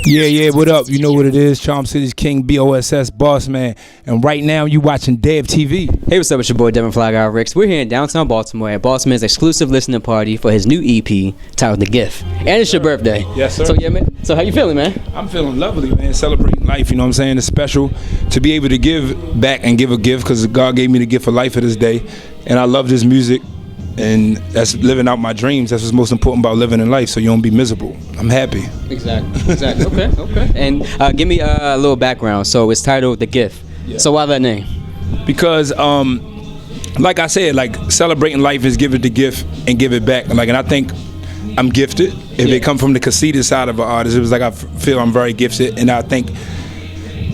Yeah, what up? You know what it is. Charm City's King, BOSS, Bossman. And right now, you watching Dev TV. Hey, what's up? It's your boy, Devin Fly Guy Ricks. We're here in downtown Baltimore at Bossman's exclusive listening party for his new EP titled The Gift. And it's your birthday. Yes, sir. So, yeah, man. So, how you feeling, man? I'm feeling lovely, man. Celebrating life, you know what I'm saying? It's special to be able to give back and give a gift because God gave me the gift of life for this day. And I love this music. And that's living out my dreams. That's what's most important about living in life, so you don't be miserable. I'm happy. Exactly. Okay. And give me a little background. So it's titled The Gift. Yeah. So why that name? Because, like I said, like celebrating life is give it the gift and give it back. Like, and I think I'm gifted. If it come from the conceited side of an artist, it was like I feel I'm very gifted, and I think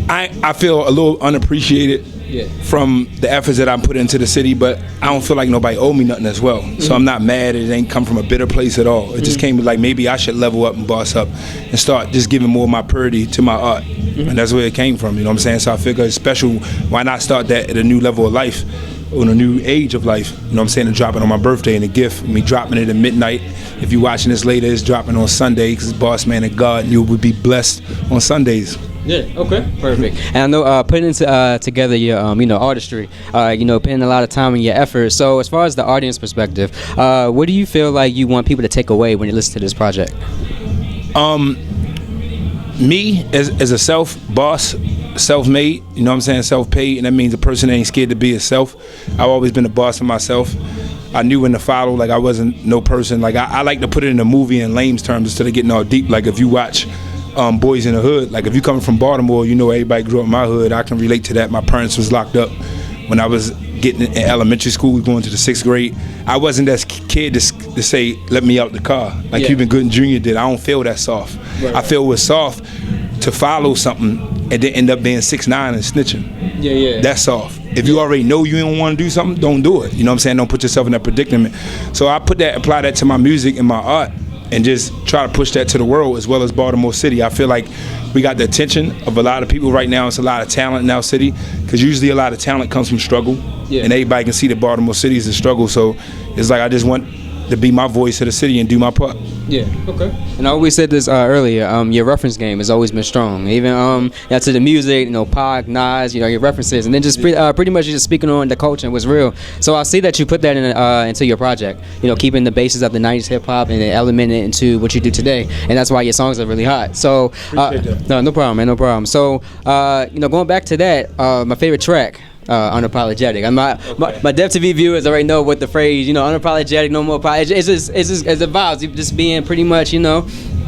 I feel a little unappreciated. Yeah. From the efforts that I put into the city, but I don't feel like nobody owe me nothing as well. So I'm not mad. It ain't come from a bitter place at all. It just came like maybe I should level up and boss up and start just giving more of my purity to my art. And that's where it came from, you know what I'm saying? So I figure it's special. Why not start that at a new level of life, on a new age of life, you know what I'm saying, and drop it on my birthday and a gift. Me dropping it at midnight. If you're watching this later, it's dropping on Sunday because Bossman and God, you would be blessed on Sundays. Yeah. Okay. Perfect. And I know putting together your artistry, putting a lot of time and your effort. So as far as the audience perspective, what do you feel like you want people to take away when you listen to this project? Me as a self-made, you know what I'm saying, self-paid, and that means a person that ain't scared to be himself. I've always been a boss for myself. I knew when to follow. Like I wasn't no person. Like I like to put it in a movie in lame's terms instead of getting all deep. Like if you watch Boys in the Hood, like if you come from Baltimore, you know everybody grew up in my hood. I can relate to that. My parents was locked up when I was getting in elementary school, going to the 6th grade. I wasn't that kid to say, let me out the car, like Cuban Gooding Jr. did. I don't feel that soft. Right. I feel it was soft to follow something and then end up being 6'9" and snitching. Yeah. That's soft. If you already know you don't want to do something, don't do it. You know what I'm saying? Don't put yourself in that predicament. So I apply that to my music and my art, and just try to push that to the world as well as Baltimore City. I feel like we got the attention of a lot of people right now. It's a lot of talent in our city, because usually a lot of talent comes from struggle, and everybody can see that Baltimore City is a struggle. So it's like I just want to be my voice of the city and do my part. Yeah. Okay. And I always said this earlier. Your reference game has always been strong. Even to the music, Pac, Nas, your references, and then just pretty much just speaking on the culture and what's real. So I see that you put that into your project. Keeping the basis of the '90s hip hop and then elementing it into what you do today, and that's why your songs are really hot. So no problem, man, no problem. So going back to that, my favorite track. Unapologetic. My Dev TV viewers already know what the phrase, unapologetic, no more apology. It's a vibe. You just being pretty much,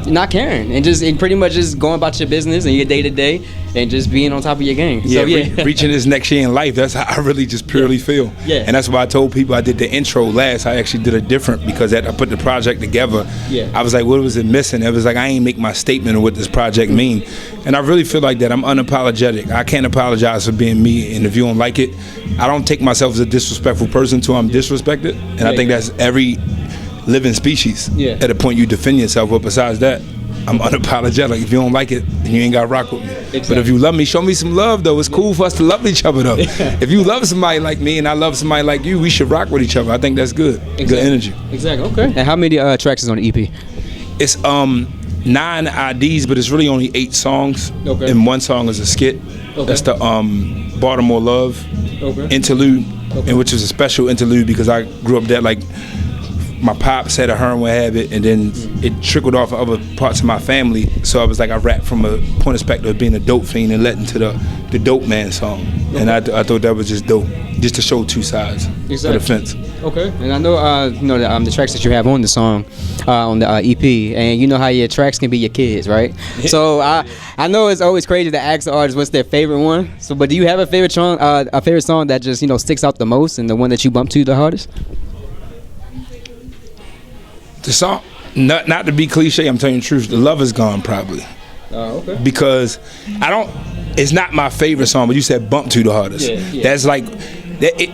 not caring and pretty much just going about your business and your day to day and just being on top of your game. Yeah, so, reaching this next year in life. That's how I really just purely feel. Yeah. And that's why I told people I did the intro last. I actually did it different because I put the project together. Yeah. I was like, what was it missing? It was like I ain't make my statement of what this project mean. And I really feel like that. I'm unapologetic. I can't apologize for being me. And if you don't like it, I don't take myself as a disrespectful person until I'm disrespected. And I think that's every living species. At a point you defend yourself, but besides that, I'm unapologetic. If you don't like it, then you ain't got to rock with me. Exactly. But if you love me, show me some love, though. It's cool for us to love each other, though. If you love somebody like me and I love somebody like you, we should rock with each other. I think that's good. Exactly. Good energy. Exactly. Okay. And how many tracks is on the EP? It's 9 IDs, but it's really only 8 songs. Okay. And 1 song is a skit. Okay. That's the Baltimore Love interlude, and which is a special interlude because I grew up that like. My pops had a heroin habit, and then it trickled off of other parts of my family. So I was like, I rapped from a point of perspective of being a dope fiend and led into the Dope Man song. Okay. And I thought that was just dope, just to show 2 sides of the fence. Okay. And I know, the tracks that you have on the song, on the EP, and you know how your tracks can be your kids, right? Yeah. So I know it's always crazy to ask the artist what's their favorite one. So, but do you have a favorite song that just sticks out the most and the one that you bump to the hardest? The song, not to be cliche, I'm telling you the truth, The Love Is Gone probably. Oh, okay. Because it's not my favorite song, but you said bump to the hardest. Yeah. That's like,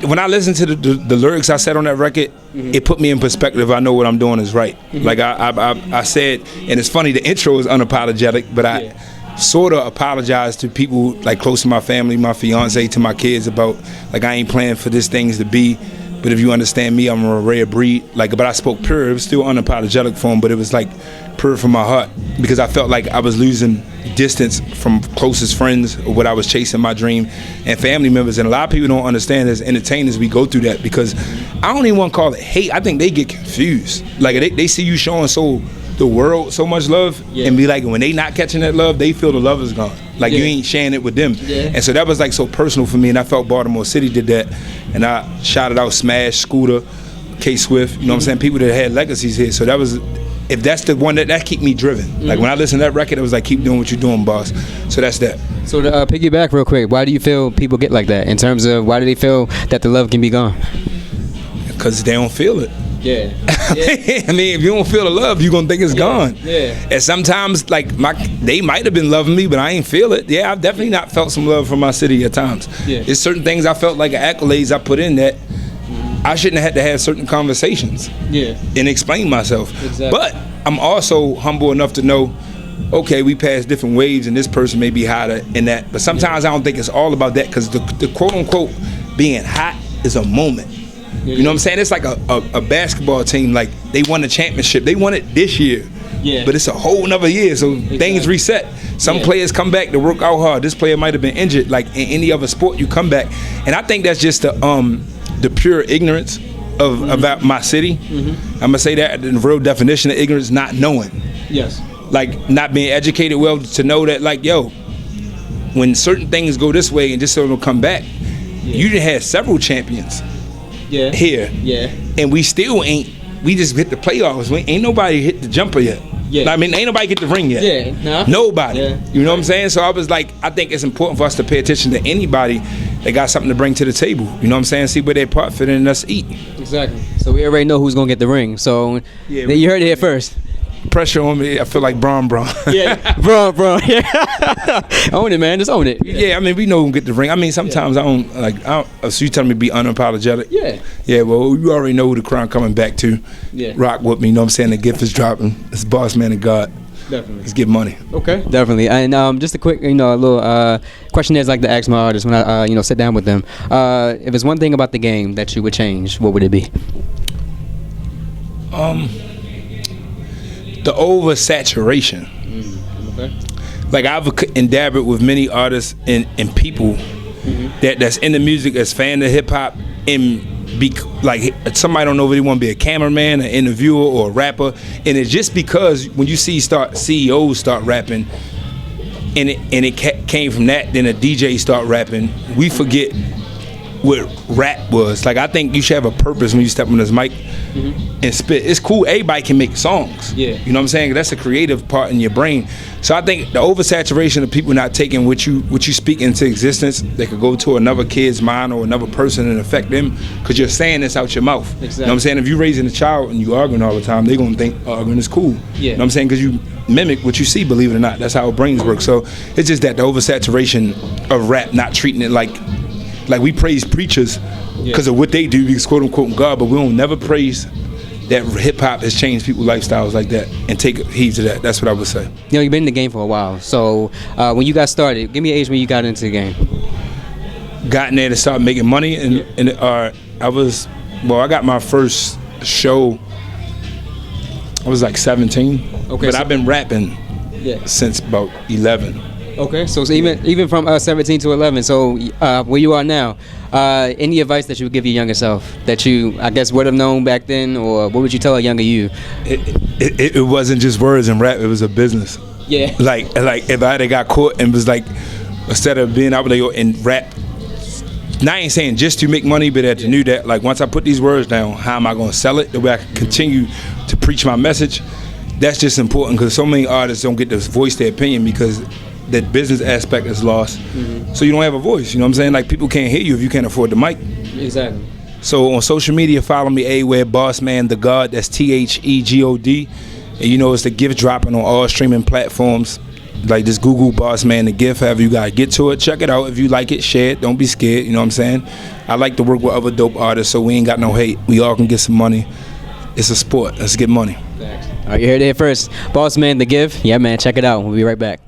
when I listen to the lyrics I said on that record, it put me in perspective. I know what I'm doing is right. Like I said, and it's funny, the intro is unapologetic, but I sort of apologize to people like close to my family, my fiance, to my kids about like I ain't planning for these things to be. But if you understand me, I'm a rare breed. Like, but I spoke pure. It was still unapologetic for him, but it was like pure from my heart because I felt like I was losing distance from closest friends or what I was chasing my dream and family members. And a lot of people don't understand as entertainers we go through that because I don't even want to call it hate. I think they get confused. Like they see you showing the world so much love and be like, when they not catching that love, they feel the love is gone. Like you ain't sharing it with them. And so that was like so personal for me, and I felt Baltimore City did that. And I shouted out Smash, Scooter, K-Swift, you know what I'm saying? People that had legacies here. So that was, if that's the one that keep me driven. Like when I listen to that record, it was like, keep doing what you're doing, boss. So that's that. So to piggyback real quick, why do you feel people get like that? In terms of why do they feel that the love can be gone? Because they don't feel it. Yeah. I mean, if you don't feel the love, you're gonna think it's gone. Yeah. And sometimes, like, they might have been loving me, but I ain't feel it. Yeah, I've definitely not felt some love from my city at times. Yeah. There's certain things I felt like accolades I put in that I shouldn't have had to have certain conversations. Yeah. And explain myself. Exactly. But I'm also humble enough to know, okay, we pass different waves, and this person may be hotter in that. But sometimes I don't think it's all about that, because the quote unquote being hot is a moment. You know what I'm saying? It's like a basketball team, like they won the championship. They won it this year. Yeah. But it's a whole nother year, so things reset. Some players come back to work out hard. This player might have been injured. Like in any other sport, you come back. And I think that's just the pure ignorance of about my city. I'm gonna say that in the real definition of ignorance, not knowing. Yes. Like not being educated well to know that, like, yo, when certain things go this way and just so it'll come back, you done had several champions. Here. And we still ain't, we just hit the playoffs. Ain't nobody hit the jumper yet. I mean, ain't nobody get the ring yet. Nobody. You know what I'm saying? So I was like, I think it's important for us to pay attention to anybody that got something to bring to the table. You know what I'm saying? See where their part fit in and us eat. Exactly. So we already know who's gonna get the ring. So you heard it here first. Pressure on me. I feel like Braun. Braun. Own it, man. Just own it. Yeah, I mean, we know who can get the ring. I mean, sometimes I don't. So you telling me to be unapologetic? Yeah, well, you already know who the crown coming back to. Rock with me. You know what I'm saying? The gift is dropping. It's Bossman and God. Definitely. Let's get money. Okay. Definitely. And just a quick, a little question is like to ask my artists when I, sit down with them. If it's one thing about the game that you would change, what would it be? The oversaturation. Like I've endeavored with many artists and people that's in the music, as fan of hip hop, and be like somebody don't know if they want to be a cameraman, an interviewer, or a rapper, and it's just because when you see CEOs start rapping, and it came from that, then a DJ start rapping, we forget what rap was. Like I think you should have a purpose when you step on this mic and spit. It's cool, everybody can make songs. You know what I'm saying? That's a creative part in your brain. So I think the oversaturation of people not taking what you speak into existence, they could go to another kid's mind or another person and affect them because you're saying this out your mouth. You know what I'm saying? If you're raising a child and you arguing all the time, they're gonna think arguing is cool. You know what I'm saying? Because you mimic what you see, believe it or not. That's how our brains work. So it's just that the oversaturation of rap, not treating it like we praise preachers because of what they do, because quote unquote God, but we don't never praise that hip hop has changed people's lifestyles like that, and take heed to that. That's what I would say. You've been in the game for a while. So when you got started, give me an age when you got into the game. Got in there to start making money, and I got my first show. I was like 17, but I've been rapping since about 11. Okay, so even from 17 to 11, so where you are now, any advice that you would give your younger self that you, I guess, would have known back then, or what would you tell a younger you? It wasn't just words and rap, it was a business. Like if I had got caught and was like, instead of being out there and rap, now I ain't saying just to make money, but that to knew that, like, once I put these words down, how am I going to sell it? The way I can continue to preach my message. That's just important, because so many artists don't get to voice their opinion because that business aspect is lost. So you don't have a voice. You know what I'm saying? Like, people can't hear you if you can't afford the mic. Exactly. So on social media, follow me everywhere, Bossman the God. That's THEGOD. And it's the gift dropping on all streaming platforms. Like, just Google Bossman the Gift, however you gotta get to it. Check it out. If you like it, share it. Don't be scared. You know what I'm saying? I like to work with other dope artists, so we ain't got no hate. We all can get some money. It's a sport. Let's get money. All right, you heard it here first. Bossman the Gift. Yeah, man, check it out. We'll be right back.